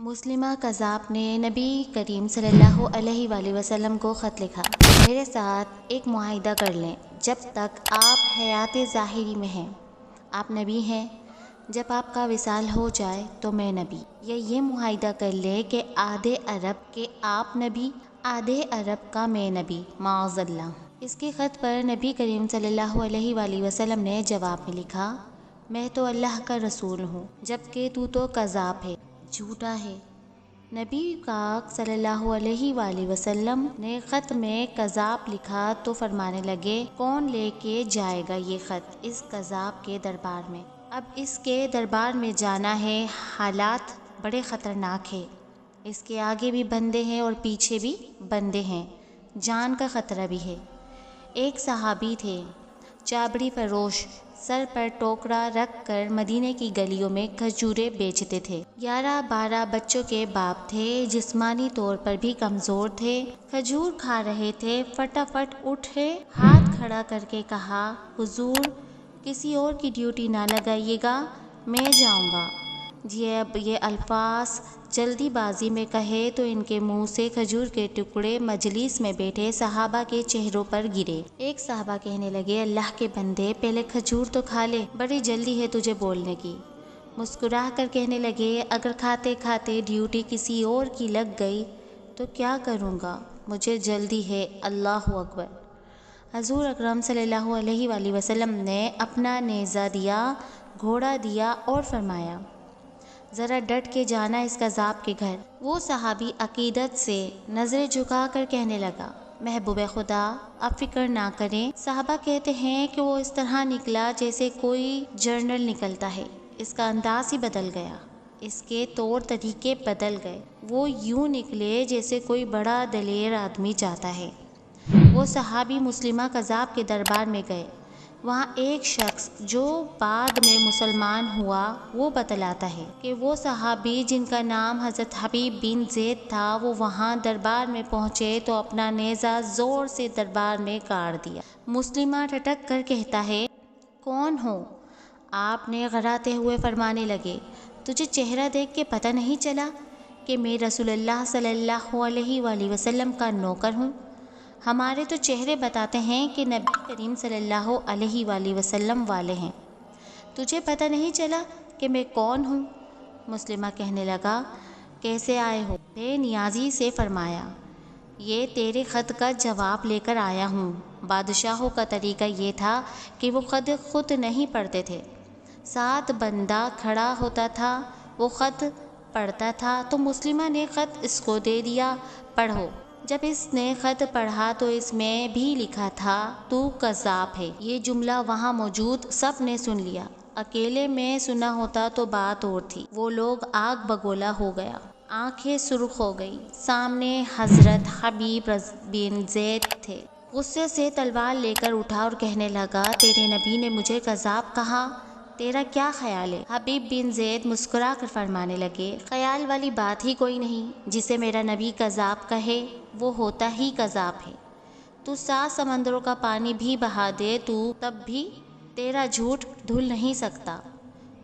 مسلمہ قذاب نے نبی کریم صلی اللہ علیہ وآلہ وسلم کو خط لکھا، میرے ساتھ ایک معاہدہ کر لیں جب تک آپ حیات ظاہری میں ہیں۔ آپ نبی ہیں، جب آپ کا وصال ہو جائے تو میں نبی، یا یہ معاہدہ کر لیں کہ آدھے عرب کے آپ نبی، آدھے عرب کا میں نبی، معاذ اللہ۔ اس کے خط پر نبی کریم صلی اللہ علیہ وآلہ وسلم نے جواب میں لکھا، میں تو اللہ کا رسول ہوں جبکہ تو کذاب ہے، جھوٹا ہے۔ نبی پاک صلی اللہ علیہ وآلہ وسلم نے خط میں کذاب لکھا تو فرمانے لگے، کون لے کے جائے گا یہ خط اس کذاب کے دربار میں؟ اب اس کے دربار میں جانا ہے، حالات بڑے خطرناک ہیں، اس کے آگے بھی بندے ہیں اور پیچھے بھی بندے ہیں، جان کا خطرہ بھی ہے۔ ایک صحابی تھے، چابڑی فروش، سر پر ٹوکرا رکھ کر مدینے کی گلیوں میں کھجوریں بیچتے تھے۔ 11-12 بچوں کے باپ تھے، جسمانی طور پر بھی کمزور تھے، کھجور کھا رہے تھے۔ فٹافٹ اٹھے، ہاتھ کھڑا کر کے کہا، حضور کسی اور کی ڈیوٹی نہ لگائیے گا، میں جاؤں گا۔ اب یہ الفاظ جلدی بازی میں کہے تو ان کے منہ سے کھجور کے ٹکڑے مجلس میں بیٹھے صحابہ کے چہروں پر گرے۔ ایک صحابہ کہنے لگے، اللہ کے بندے پہلے کھجور تو کھا لے، بڑی جلدی ہے تجھے بولنے کی۔ مسکرا کر کہنے لگے، اگر کھاتے کھاتے ڈیوٹی کسی اور کی لگ گئی تو کیا کروں گا، مجھے جلدی ہے، اللہ اکبر۔ حضور اکرم صلی اللہ علیہ وآلہ وسلم نے اپنا نیزہ دیا، گھوڑا دیا اور فرمایا، ذرا ڈٹ کے جانا اس کذاب کے گھر۔ وہ صحابی عقیدت سے نظریں جھکا کر کہنے لگا، محبوب خدا آپ فکر نہ کریں۔ صحابہ کہتے ہیں کہ وہ اس طرح نکلا جیسے کوئی جنرل نکلتا ہے، اس کا انداز ہی بدل گیا، اس کے طور طریقے بدل گئے، وہ یوں نکلے جیسے کوئی بڑا دلیر آدمی جاتا ہے۔ وہ صحابی مسلمہ قذاب کے دربار میں گئے، وہاں ایک شخص جو بعد میں مسلمان ہوا وہ بتلاتا ہے کہ وہ صحابی جن کا نام حضرت حبیب بن زید تھا، وہ وہاں دربار میں پہنچے تو اپنا نیزہ زور سے دربار میں گاڑ دیا۔ مسلمہ ٹھٹک کر کہتا ہے، کون ہو؟ آپ نے غراتے ہوئے فرمانے لگے، تجھے چہرہ دیکھ کے پتہ نہیں چلا کہ میں رسول اللہ صلی اللہ علیہ وآلہ وسلم کا نوکر ہوں؟ ہمارے تو چہرے بتاتے ہیں کہ نبی کریم صلی اللہ علیہ وآلہ وسلم والے ہیں، تجھے پتہ نہیں چلا کہ میں کون ہوں؟ مسلمہ کہنے لگا، کیسے آئے ہو؟ بے نیازی سے فرمایا، یہ تیرے خط کا جواب لے کر آیا ہوں۔ بادشاہوں کا طریقہ یہ تھا کہ وہ خط خود نہیں پڑھتے تھے، ساتھ بندہ کھڑا ہوتا تھا، وہ خط پڑھتا تھا تو مسلمہ نے خط اس کو دے دیا، پڑھو۔ جب اس نے خط پڑھا تو اس میں بھی لکھا تھا، تو کذاب ہے۔ یہ جملہ وہاں موجود سب نے سن لیا، اکیلے میں سنا ہوتا تو بات اور تھی۔ وہ لوگ آگ بگولا ہو گیا، آنکھیں سرخ ہو گئی۔ سامنے حضرت حبیب بن زید تھے، غصے سے تلوار لے کر اٹھا اور کہنے لگا، تیرے نبی نے مجھے کذاب کہا، تیرا کیا خیال ہے؟ حبیب بن زید مسکرا کر فرمانے لگے، خیال والی بات ہی کوئی نہیں، جسے میرا نبی کذاب کہے وہ ہوتا ہی کذاب ہے۔ تو 7 سمندروں کا پانی بھی بہا دے تو تب بھی تیرا جھوٹ دھل نہیں سکتا۔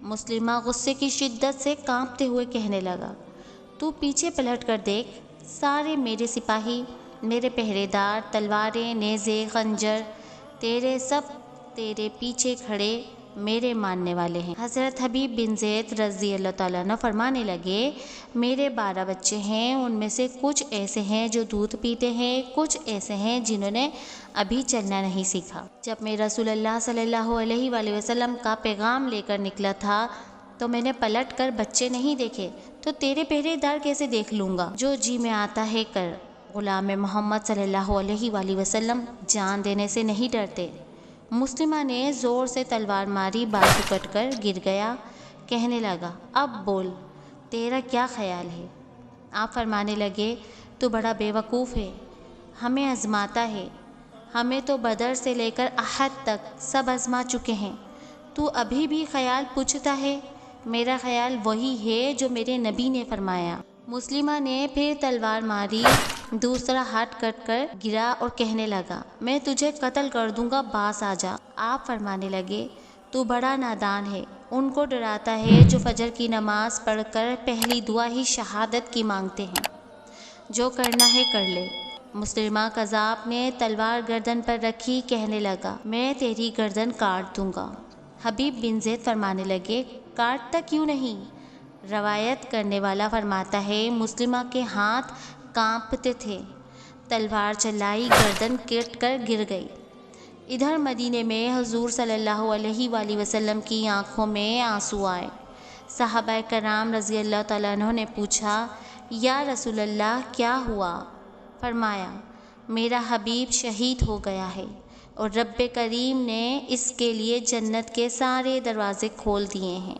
مسلمہ غصے کی شدت سے کانپتے ہوئے کہنے لگا، تو پیچھے پلٹ کر دیکھ، سارے میرے سپاہی، میرے پہرے دار، تلواریں، نیزے، خنجر تیرے، سب تیرے پیچھے کھڑے میرے ماننے والے ہیں۔ حضرت حبیب بن زید رضی اللہ تعالیٰ عنہ فرمانے لگے، میرے 12 بچے ہیں، ان میں سے کچھ ایسے ہیں جو دودھ پیتے ہیں، کچھ ایسے ہیں جنہوں نے ابھی چلنا نہیں سیکھا۔ جب میں رسول اللہ صلی اللہ علیہ وآلہ وسلم کا پیغام لے کر نکلا تھا تو میں نے پلٹ کر بچے نہیں دیکھے، تو تیرے پہرے دار کیسے دیکھ لوں گا؟ جو جی میں آتا ہے کر۔ غلام محمد صلی اللہ علیہ وآلہ وسلم جان دینے سے نہیں ڈرتے۔ مسلمہ نے زور سے تلوار ماری، بازو کٹ کر گر گیا۔ کہنے لگا، اب بول، تیرا کیا خیال ہے؟ آپ فرمانے لگے، تو بڑا بے وقوف ہے، ہمیں آزماتا ہے، ہمیں تو بدر سے لے کر احد تک سب آزما چکے ہیں، تو ابھی بھی خیال پوچھتا ہے؟ میرا خیال وہی ہے جو میرے نبی نے فرمایا۔ مسلمہ نے پھر تلوار ماری، دوسرا ہاتھ کٹ کر گرا اور کہنے لگا، میں تجھے قتل کر دوں گا، باز آ جا۔ آپ فرمانے لگے، تو بڑا نادان ہے، ان کو ڈراتا ہے جو فجر کی نماز پڑھ کر پہلی دعا ہی شہادت کی مانگتے ہیں۔ جو کرنا ہے کر لے۔ مسلمہ قذاب نے تلوار گردن پر رکھی کہنے لگا، میں تیری گردن کاٹ دوں گا۔ حبیب بن زید فرمانے لگے، کاٹتا کیوں نہیں؟ روایت کرنے والا فرماتا ہے، مسلمہ کے ہاتھ کانپتے تھے، تلوار چلائی، گردن کٹ کر گر گئی۔ ادھر مدینے میں حضور صلی اللہ علیہ وآلہ وسلم کی آنکھوں میں آنسو آئے۔ صحابہ کرام رضی اللہ تعالیٰ عنہ نے پوچھا، یا رسول اللہ کیا ہوا؟ فرمایا، میرا حبیب شہید ہو گیا ہے اور رب کریم نے اس کے لیے جنت کے سارے دروازے کھول دیے ہیں۔